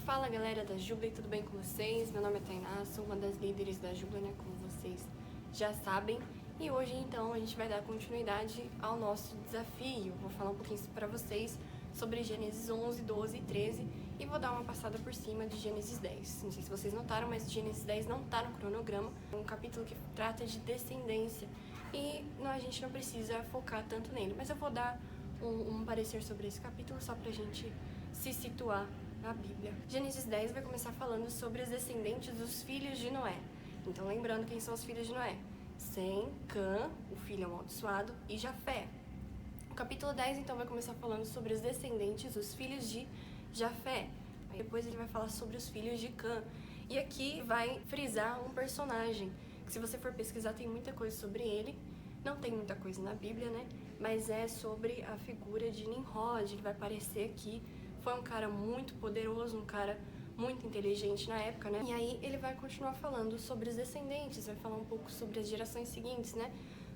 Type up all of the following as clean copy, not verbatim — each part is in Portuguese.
Fala galera da Jubla, tudo bem com vocês? Meu nome é Tainá, sou uma das líderes da Jubla, né, como vocês já sabem. E hoje então a gente vai dar continuidade ao nosso desafio. Vou falar um pouquinho para vocês sobre Gênesis 11, 12 e 13 e vou dar uma passada por cima de Gênesis 10. Não sei se vocês notaram, mas Gênesis 10 não está no cronograma. É um capítulo que trata de descendência e a gente não precisa focar tanto nele. Mas eu vou dar um parecer sobre esse capítulo só pra gente se situar na Bíblia. Gênesis 10 vai começar falando sobre os descendentes dos filhos de Noé. Então lembrando quem são os filhos de Noé: Sem, Cã, o filho amaldiçoado, e Jafé. O capítulo 10 então vai começar falando sobre os descendentes, os filhos de Jafé. Aí depois ele vai falar sobre os filhos de Cã. E aqui vai frisar um personagem, que se você for pesquisar tem muita coisa sobre ele. Não tem muita coisa na Bíblia, né? Mas é sobre a figura de Nimrod. Ele vai aparecer aqui. Foi um cara muito poderoso, um cara muito inteligente na época, né? E aí ele vai continuar falando sobre os descendentes, vai falar um pouco sobre as gerações seguintes, né?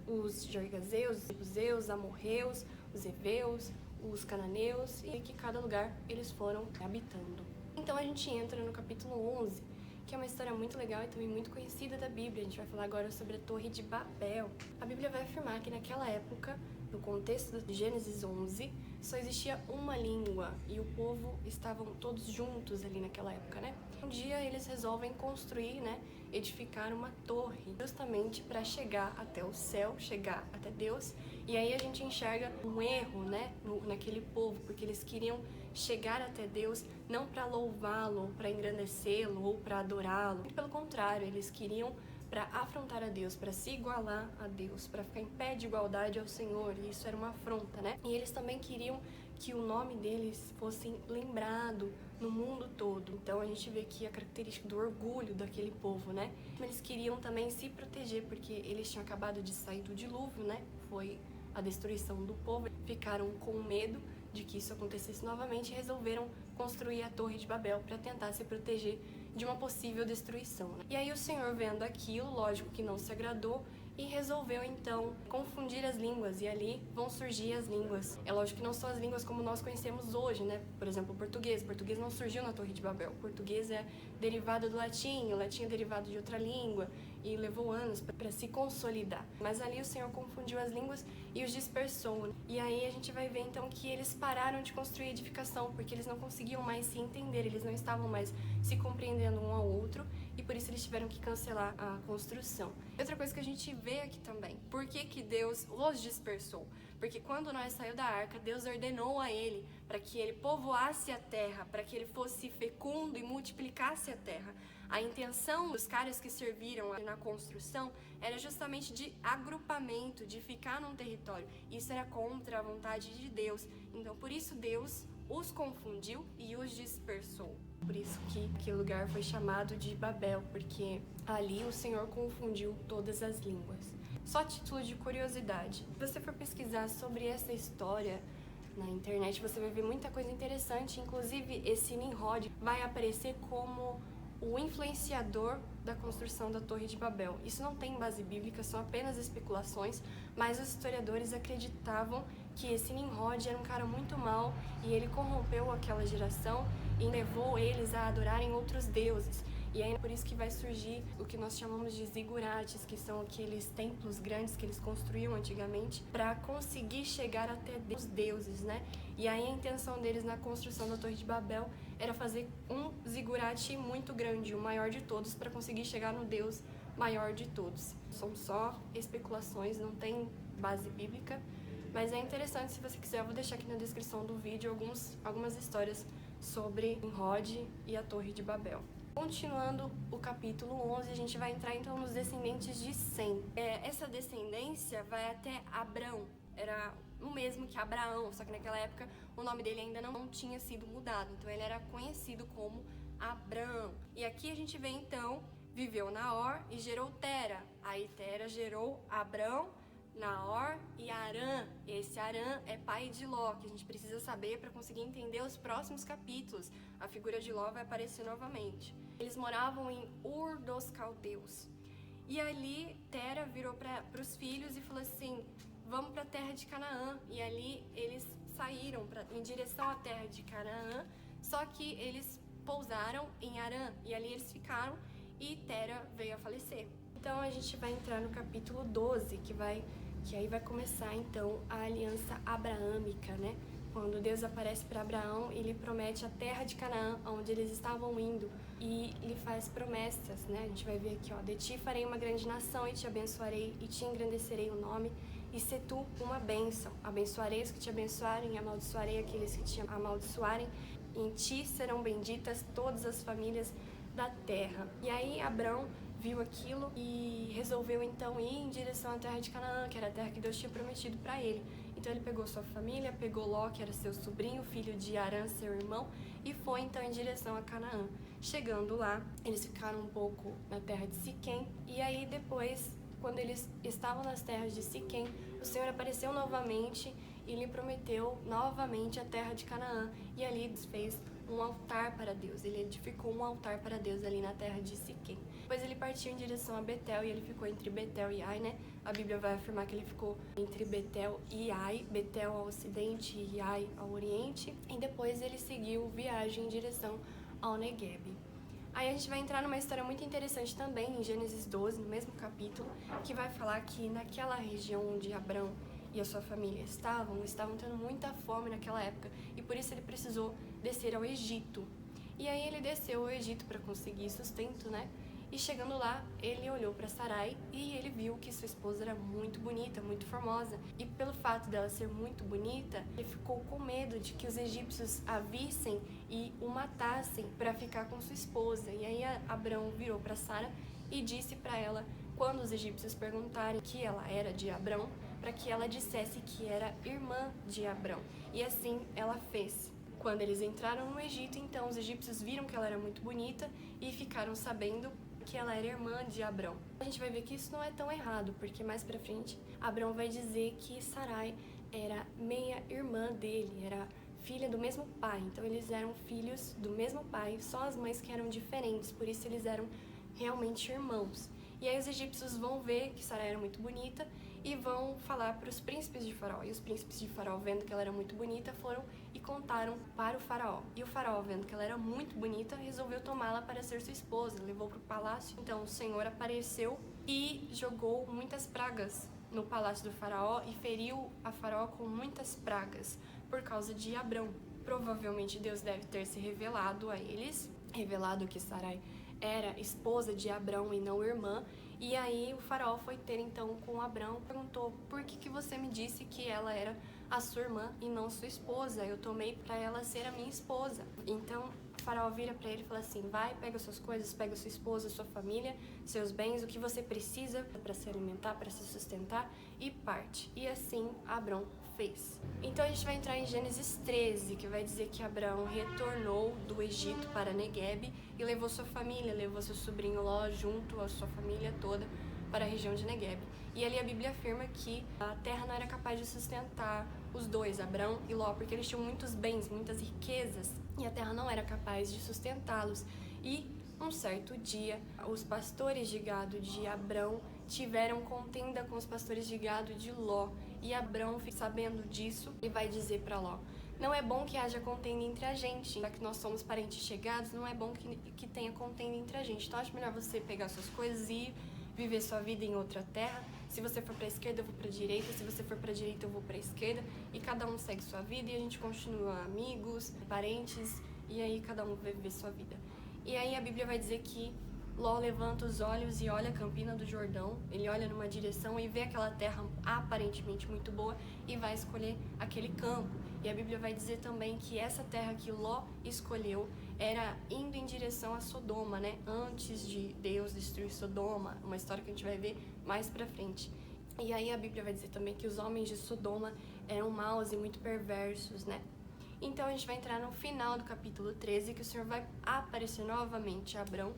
Os Gergazeus, os Jebuseus, Amorreus, os Eveus, os Cananeus, e que cada lugar eles foram habitando. Então a gente entra no capítulo 11, que é uma história muito legal e também muito conhecida da Bíblia. A gente vai falar agora sobre a Torre de Babel. A Bíblia vai afirmar que naquela época, no contexto de Gênesis 11, só existia uma língua e o povo estavam todos juntos ali naquela época, né? Um dia eles resolvem construir, né, edificar uma torre, justamente para chegar até o céu, chegar até Deus. E aí a gente enxerga um erro, né, naquele povo, porque eles queriam chegar até Deus não para louvá-lo, ou para engrandecê-lo ou para adorá-lo. Pelo contrário, eles queriam para afrontar a Deus, para se igualar a Deus, para ficar em pé de igualdade ao Senhor, e isso era uma afronta, né? E eles também queriam que o nome deles fosse lembrado no mundo todo. Então a gente vê aqui a característica do orgulho daquele povo, né? Eles queriam também se proteger, porque eles tinham acabado de sair do dilúvio, né? Foi a destruição do povo, ficaram com medo de que isso acontecesse novamente e resolveram construir a Torre de Babel para tentar se proteger de uma possível destruição, né? E aí o Senhor, vendo aquilo, lógico que não se agradou e resolveu então confundir as línguas, e ali vão surgir as línguas. É lógico que não são as línguas como nós conhecemos hoje, né? Por exemplo, o português. O português não surgiu na Torre de Babel. O português é derivado do latim, o latim é derivado de outra língua e levou anos para se consolidar. Mas ali o Senhor confundiu as línguas e os dispersou, né? E aí a gente vai ver então que eles pararam de construir edificação, porque eles não conseguiam mais se entender, eles não estavam mais se compreendendo um ao outro, e por isso eles tiveram que cancelar a construção. Outra coisa que a gente vê aqui também: por que Deus os dispersou? Porque quando Noé saiu da arca, Deus ordenou a ele para que ele povoasse a terra, para que ele fosse fecundo e multiplicasse a terra. A intenção dos caras que serviram na construção era justamente de agrupamento, de ficar num território. Isso era contra a vontade de Deus. Então, por isso Deus os confundiu e os dispersou. Por isso que aquele lugar foi chamado de Babel, porque ali o Senhor confundiu todas as línguas. Só título de curiosidade: se você for pesquisar sobre essa história na internet, você vai ver muita coisa interessante. Inclusive, esse Nimrod vai aparecer como o influenciador da construção da Torre de Babel. Isso não tem base bíblica, são apenas especulações, mas os historiadores acreditavam que esse Nimrod era um cara muito mau e ele corrompeu aquela geração e levou eles a adorarem outros deuses. E aí é por isso que vai surgir o que nós chamamos de zigurates, que são aqueles templos grandes que eles construíam antigamente para conseguir chegar até os deuses, né? E aí a intenção deles na construção da Torre de Babel era fazer um zigurate muito grande, o maior de todos, para conseguir chegar no Deus maior de todos. São só especulações, não tem base bíblica, mas é interessante. Se você quiser, eu vou deixar aqui na descrição do vídeo algumas histórias sobre Nimrod e a Torre de Babel. Continuando o capítulo 11, a gente vai entrar então nos descendentes de Sem. Essa descendência vai até Abrão. Era o mesmo que Abraão, só que naquela época o nome dele ainda não tinha sido mudado, então ele era conhecido como Abrão. E aqui a gente vê então: viveu Naor e gerou Tera. Aí Tera gerou Abrão, Naor e Harã. Esse Harã é pai de Ló, que a gente precisa saber para conseguir entender os próximos capítulos. A figura de Ló vai aparecer novamente. Eles moravam em Ur dos Caldeus. E ali Tera virou para os filhos e falou assim: vamos para a terra de Canaã. E ali eles saíram em direção à terra de Canaã, só que eles pousaram em Harã, e ali eles ficaram, e Tera veio a falecer. Então a gente vai entrar no capítulo 12, que aí vai começar então a aliança abraâmica, né? Quando Deus aparece para Abraão e lhe promete a terra de Canaã, onde eles estavam indo, e lhe faz promessas, né? A gente vai ver aqui, ó: de ti farei uma grande nação e te abençoarei e te engrandecerei o nome, e se tu uma bênção. Abençoarei os que te abençoarem e amaldiçoarei aqueles que te amaldiçoarem. Em ti serão benditas todas as famílias da terra. E aí Abraão viu aquilo e resolveu então ir em direção à terra de Canaã, que era a terra que Deus tinha prometido para ele. Então ele pegou sua família, pegou Ló, que era seu sobrinho, filho de Harã, seu irmão, e foi então em direção a Canaã. Chegando lá, eles ficaram um pouco na terra de Siquém, e aí depois, quando eles estavam nas terras de Siquém, o Senhor apareceu novamente e lhe prometeu novamente a terra de Canaã, e ali fez um altar para Deus. Ele edificou um altar para Deus ali na terra de Siquém. Depois ele partiu em direção a Betel, e ele ficou entre Betel e Ai, né? A Bíblia vai afirmar que ele ficou entre Betel e Ai, Betel ao ocidente e Ai ao oriente, e depois ele seguiu viagem em direção ao Negueb. Aí a gente vai entrar numa história muito interessante também, em Gênesis 12, no mesmo capítulo, que vai falar que naquela região onde Abrão e a sua família estavam tendo muita fome naquela época, e por isso ele precisou descer ao Egito. E aí ele desceu ao Egito para conseguir sustento, né? E chegando lá, ele olhou para Sarai e ele viu que sua esposa era muito bonita, muito formosa. E pelo fato dela ser muito bonita, ele ficou com medo de que os egípcios a vissem e o matassem para ficar com sua esposa. E aí Abrão virou para Sara e disse para ela, quando os egípcios perguntarem que ela era de Abrão, para que ela dissesse que era irmã de Abrão. E assim ela fez. Quando eles entraram no Egito, então os egípcios viram que ela era muito bonita e ficaram sabendo que ela era irmã de Abrão. A gente vai ver que isso não é tão errado, porque mais pra frente Abrão vai dizer que Sarai era meia irmã dele, era filha do mesmo pai. Então eles eram filhos do mesmo pai, só as mães que eram diferentes, por isso eles eram realmente irmãos. E aí os egípcios vão ver que Sarai era muito bonita e vão falar para os príncipes de Faraó. E os príncipes de Faraó, vendo que ela era muito bonita, foram e contaram para o Faraó. E o Faraó, vendo que ela era muito bonita, resolveu tomá-la para ser sua esposa, levou para o palácio. Então o Senhor apareceu e jogou muitas pragas no palácio do Faraó e feriu a Faraó com muitas pragas por causa de Abrão. Provavelmente Deus deve ter se revelado a eles, revelado que Sarai era esposa de Abrão e não irmã. E aí o Faraó foi ter então com Abrão, perguntou: por que você me disse que ela era a sua irmã e não sua esposa? Eu tomei para ela ser a minha esposa. Então o Faraó vira para ele e fala assim: vai, pega suas coisas, pega sua esposa, sua família, seus bens, o que você precisa para se alimentar, para se sustentar, e parte. E assim Abrão fez. Então a gente vai entrar em Gênesis 13, que vai dizer que Abrão retornou do Egito para Negueb e levou sua família, levou seu sobrinho Ló junto a sua família toda para a região de Negueb. E ali a Bíblia afirma que a terra não era capaz de sustentar os dois, Abrão e Ló, porque eles tinham muitos bens, muitas riquezas, e a terra não era capaz de sustentá-los. E um certo dia, os pastores de gado de Abrão tiveram contenda com os pastores de gado de Ló. E Abrão, sabendo disso, ele vai dizer para Ló: não é bom que haja contenda entre a gente, já que nós somos parentes chegados, não é bom que tenha contenda entre a gente. Então acho melhor você pegar suas coisas e viver sua vida em outra terra. Se você for para a esquerda, eu vou para a direita. Se você for para a direita, eu vou para a esquerda. E cada um segue sua vida e a gente continua amigos, parentes, e aí cada um vai viver sua vida. E aí a Bíblia vai dizer que Ló levanta os olhos e olha a campina do Jordão. Ele olha numa direção e vê aquela terra aparentemente muito boa e vai escolher aquele campo. E a Bíblia vai dizer também que essa terra que Ló escolheu era indo em direção a Sodoma, né? Antes de Deus destruir Sodoma, uma história que a gente vai ver mais pra frente. E aí a Bíblia vai dizer também que os homens de Sodoma eram maus e muito perversos, né? Então a gente vai entrar no final do capítulo 13, que o Senhor vai aparecer novamente a Abrão.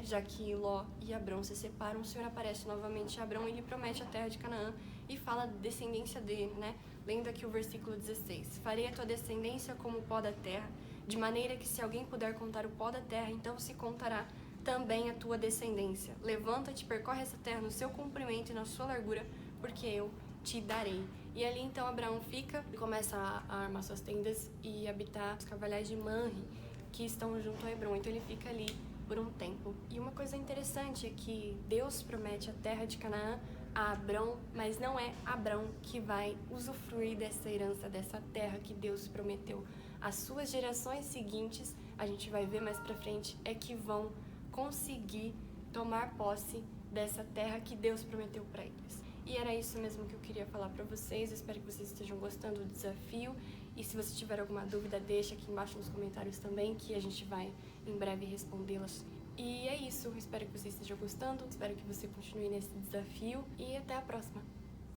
Já que Ló e Abrão se separam, o Senhor aparece novamente a Abrão e lhe promete a terra de Canaã e fala da descendência dele, né? Lendo aqui o versículo 16: farei a tua descendência como o pó da terra, de maneira que se alguém puder contar o pó da terra, então se contará também a tua descendência. Levanta-te, percorre essa terra no seu comprimento e na sua largura, porque eu te darei. E ali então Abraão fica e começa a armar suas tendas e habitar os carvalhais de Manre. que estão junto a Hebron, então ele fica ali por um tempo. E uma coisa interessante é que Deus promete a terra de Canaã a Abrão, mas não é Abrão que vai usufruir dessa herança, dessa terra que Deus prometeu. As suas gerações seguintes, a gente vai ver mais pra frente, é que vão conseguir tomar posse dessa terra que Deus prometeu para eles. E era isso mesmo que eu queria falar para vocês. Eu espero que vocês estejam gostando do desafio. E se você tiver alguma dúvida, deixa aqui embaixo nos comentários também, que a gente vai em breve respondê-las. E é isso. Espero que vocês estejam gostando. Espero que você continue nesse desafio. E até a próxima.